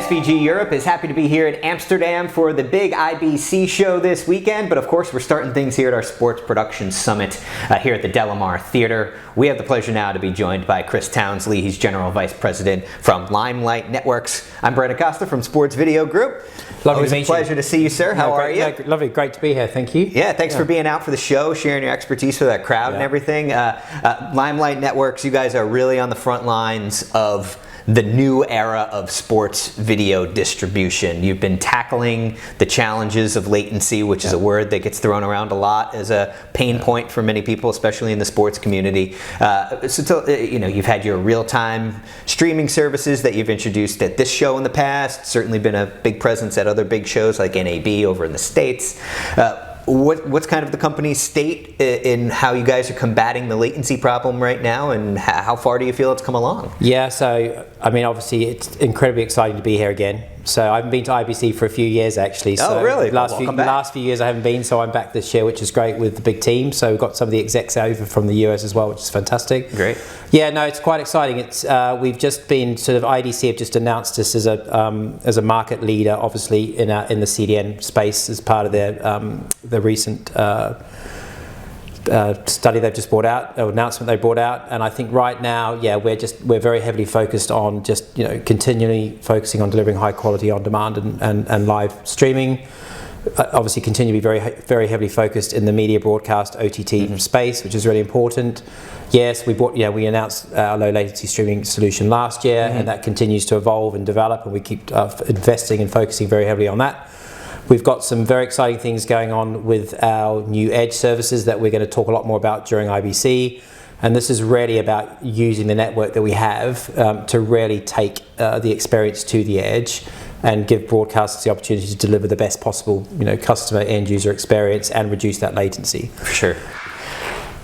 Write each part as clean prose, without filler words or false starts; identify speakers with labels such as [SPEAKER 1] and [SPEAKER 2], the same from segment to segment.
[SPEAKER 1] SVG Europe is happy to be here in Amsterdam for the big IBC show this weekend, but of course we're starting things here at our Sports Production Summit here at the Delamar Theater. We have the pleasure now to be joined by Chris Townsley. He's General Vice President from Limelight Networks. I'm Brandon Costa from Sports Video Group.
[SPEAKER 2] Lovely to meet you.
[SPEAKER 1] Pleasure to see you, sir. How are you?
[SPEAKER 2] Lovely, great to be here. Thank you.
[SPEAKER 1] Yeah, thanks for being out for the show, sharing your expertise with that crowd and everything. Limelight Networks, you guys are really on the front lines of the new era of sports video distribution. You've been tackling the challenges of latency, which is a word that gets thrown around a lot as a pain point for many people, especially in the sports community. You've had your real-time streaming services that you've introduced at this show in the past, certainly been a big presence at other big shows like NAB over in the States. What's kind of the company's state in how you guys are combating the latency problem right now, and how far do you feel it's come along?
[SPEAKER 2] Yeah, so I mean, obviously it's incredibly exciting to be here again. So I haven't been to IBC for a few years actually. So
[SPEAKER 1] really?
[SPEAKER 2] Last few years I haven't been, so I'm back this year, which is great with the big team. So we've got some of the execs over from the US as well, which is fantastic.
[SPEAKER 1] Great.
[SPEAKER 2] Yeah, no, it's quite exciting. It's we've just been sort of IDC have just announced us as a market leader, obviously in the CDN space as part of their recent study they've just brought out, or announcement they brought out. And I think right now, yeah, we're very heavily focused on just continually focusing on delivering high quality on demand and live streaming. Obviously continue to be very very heavily focused in the media broadcast OTT space, which is really important. Yes, we announced our low latency streaming solution last year, and that continues to evolve and develop, and we keep investing and focusing very heavily on that. We've got some very exciting things going on with our new Edge services that we're going to talk a lot more about during IBC. And this is really about using the network that we have to really take the experience to the edge and give broadcasters the opportunity to deliver the best possible customer end user experience and reduce that latency.
[SPEAKER 1] For sure.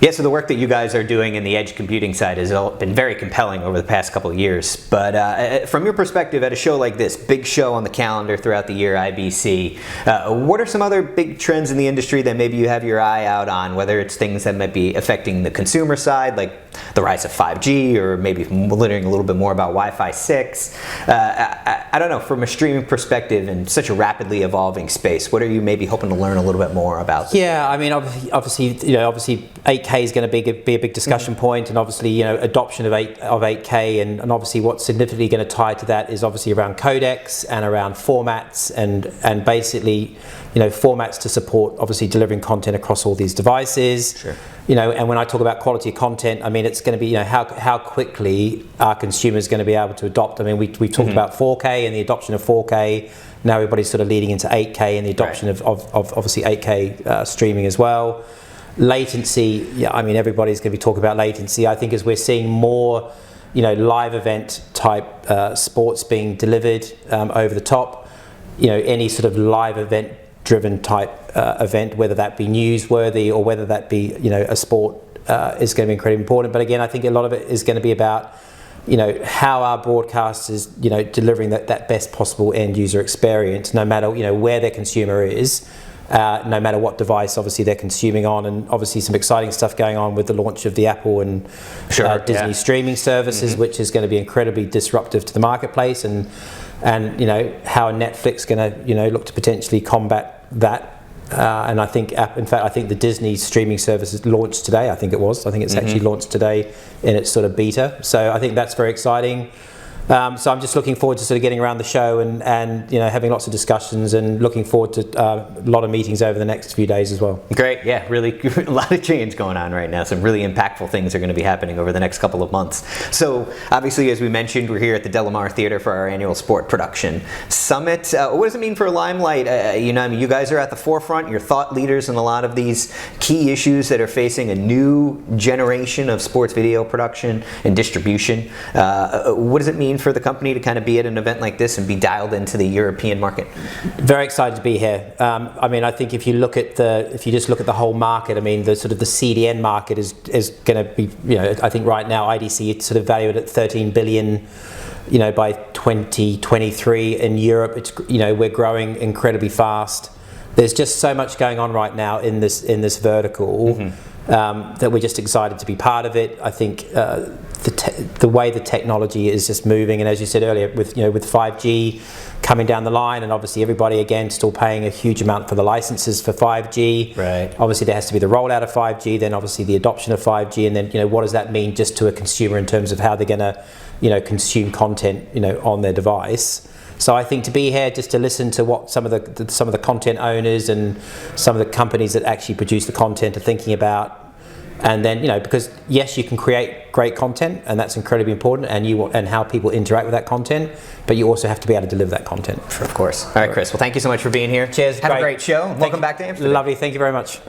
[SPEAKER 1] Yeah, so the work that you guys are doing in the edge computing side has been very compelling over the past couple of years. But from your perspective, at a show like this, big show on the calendar throughout the year, IBC, what are some other big trends in the industry that maybe you have your eye out on, whether it's things that might be affecting the consumer side, like the rise of 5G, or maybe learning a little bit more about Wi-Fi 6? I don't know, from a streaming perspective in such a rapidly evolving space, what are you maybe hoping to learn a little bit more about?
[SPEAKER 2] Yeah, I mean, obviously 8K is going to be a big discussion point, and obviously adoption of 8K, and obviously what's significantly going to tie to that is obviously around codecs and around formats and basically formats to support obviously delivering content across all these devices.
[SPEAKER 1] Sure.
[SPEAKER 2] And when I talk about quality of content, I mean it's going to be how quickly are consumers going to be able to adopt. I mean we've talked about 4K and the adoption of 4K. Now everybody's sort of leading into 8K and the adoption of obviously 8K streaming as well. Latency, yeah, I mean everybody's going to be talking about latency. I think as we're seeing more live event type sports being delivered over the top, any sort of live event driven type event, whether that be newsworthy or whether that be a sport, is going to be incredibly important. But again, I think a lot of it is going to be about how our broadcasters delivering that best possible end user experience, no matter where their consumer is. No matter what device obviously they're consuming on, and obviously some exciting stuff going on with the launch of the Apple and Disney streaming services, which is going to be incredibly disruptive to the marketplace, and how Netflix going to look to potentially combat that. And I think, in fact, I think the Disney streaming service is launched today. I think it's actually launched today in its sort of beta. So I think that's very exciting. So I'm just looking forward to sort of getting around the show and having lots of discussions, and looking forward to a lot of meetings over the next few days as well.
[SPEAKER 1] Great, yeah, really a lot of change going on right now. Some really impactful things are going to be happening over the next couple of months. So obviously, as we mentioned, we're here at the Delamar Theater for our annual Sport Production Summit. What does it mean for Limelight? You guys are at the forefront. You're thought leaders in a lot of these key issues that are facing a new generation of sports video production and distribution. What does it mean for the company to kind of be at an event like this and be dialed into the European market?
[SPEAKER 2] Very excited to be here. I mean, I think if you just look at the whole market, I mean, the sort of the CDN market is going to be, I think right now IDC it's sort of valued at 13 billion. By 2023 in Europe, it's we're growing incredibly fast. There's just so much going on right now in this vertical. that we're just excited to be part of it. I think the way the technology is just moving, and as you said earlier, with 5G coming down the line, and obviously everybody again still paying a huge amount for the licenses for 5G.
[SPEAKER 1] Right.
[SPEAKER 2] Obviously there has to be the rollout of 5G, then obviously the adoption of 5G, and then what does that mean just to a consumer in terms of how they're going to consume content on their device. So I think to be here just to listen to what some of the content owners and some of the companies that actually produce the content are thinking about. And then, because yes, you can create great content, and that's incredibly important, and how people interact with that content, but you also have to be able to deliver that content.
[SPEAKER 1] Of course. All right, Chris. Well, thank you so much for being here.
[SPEAKER 2] Cheers.
[SPEAKER 1] Have a great show. Welcome back to Amsterdam.
[SPEAKER 2] Lovely. Thank you very much.